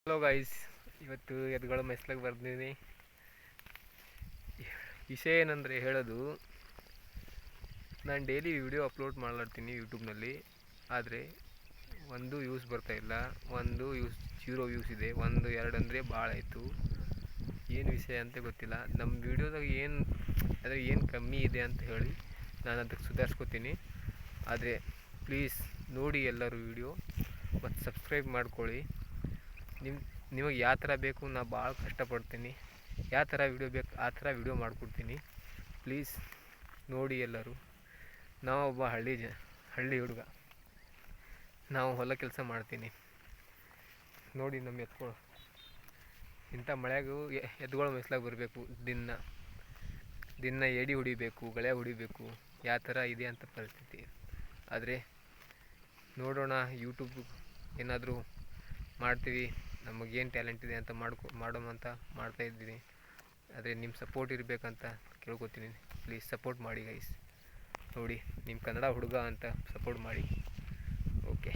Hello guys, ಇವತ್ತು ಎತ್ತುಗಳ ಮೆಸ್ಲಾಗ ಬರ್ತೀನಿ. ವಿಷಯ ಏನಂದರೆ ಹೇಳೋದು, ನಾನು ಡೈಲಿ ವಿಡಿಯೋ ಅಪ್ಲೋಡ್ ಮಾಡ್ಲಾಡ್ತೀನಿ ಯೂಟ್ಯೂಬ್ನಲ್ಲಿ. ಆದರೆ ಒಂದು ವ್ಯೂಸ್ ಬರ್ತಾಯಿಲ್ಲ, ಒಂದು ಜೀರೋ ವ್ಯೂಸ್ ಇದೆ, ಒಂದು ಎರಡು ಅಂದರೆ ಭಾಳ ಆಯಿತು. ಏನು ವಿಷಯ ಅಂತ ಗೊತ್ತಿಲ್ಲ. ನಮ್ಮ ವೀಡಿಯೋದಾಗ ಏನು ಕಮ್ಮಿ ಇದೆ ಅಂತ ಹೇಳಿ ನಾನು ಅದಕ್ಕೆ ಸುಧಾರಿಸ್ಕೋತೀನಿ. ಆದರೆ ಪ್ಲೀಸ್ ನೋಡಿ ಎಲ್ಲರೂ ವಿಡಿಯೋ ಮತ್ತು ಸಬ್ಸ್ಕ್ರೈಬ್ ಮಾಡ್ಕೊಳ್ಳಿ. ನಿಮಗೆ ಯಾವ ಥರ ಬೇಕು ನಾನು ಭಾಳ ಕಷ್ಟಪಡ್ತೀನಿ. ಯಾವ ಥರ ವಿಡಿಯೋ ಬೇಕು ಆ ಥರ ವಿಡಿಯೋ ಮಾಡಿಕೊಡ್ತೀನಿ. ಪ್ಲೀಸ್ ನೋಡಿ ಎಲ್ಲರೂ. ನಾವೊಬ್ಬ ಹಳ್ಳಿ ಹುಡುಗ, ನಾವು ಹೊಲ ಕೆಲಸ ಮಾಡ್ತೀನಿ. ನೋಡಿ ನಮ್ಮ ಎತ್ತುಗಳು, ಇಂಥ ಮಳೆಗೂ ಎತ್ತುಗಳು ಮೆಸ್ಲಾಗ ಬರಬೇಕು. ದಿನ ಎಡಿ ಹೊಡಿಬೇಕು, ಗಳೆ ಹೊಡಿಬೇಕು. ಯಾವ ಥರ ಇದೆ ಅಂತ ಪರಿಸ್ಥಿತಿ. ಆದರೆ ನೋಡೋಣ, ಯೂಟ್ಯೂಬ್ ಏನಾದರೂ ಮಾಡ್ತೀವಿ, ನಮಗೇನು ಟ್ಯಾಲೆಂಟ್ ಇದೆ ಅಂತ ಮಾಡೋಣ ಅಂತ ಮಾಡ್ತಾಯಿದ್ದೀನಿ. ಆದರೆ ನಿಮ್ಮ ಸಪೋರ್ಟ್ ಇರಬೇಕಂತ ಕೇಳ್ಕೊತೀನಿ. ಪ್ಲೀಸ್ ಸಪೋರ್ಟ್ ಮಾಡಿ ಗೈಸ್. ನೋಡಿ, ನಿಮ್ಮ ಕನ್ನಡ ಹುಡುಗ ಅಂತ ಸಪೋರ್ಟ್ ಮಾಡಿ. ಓಕೆ.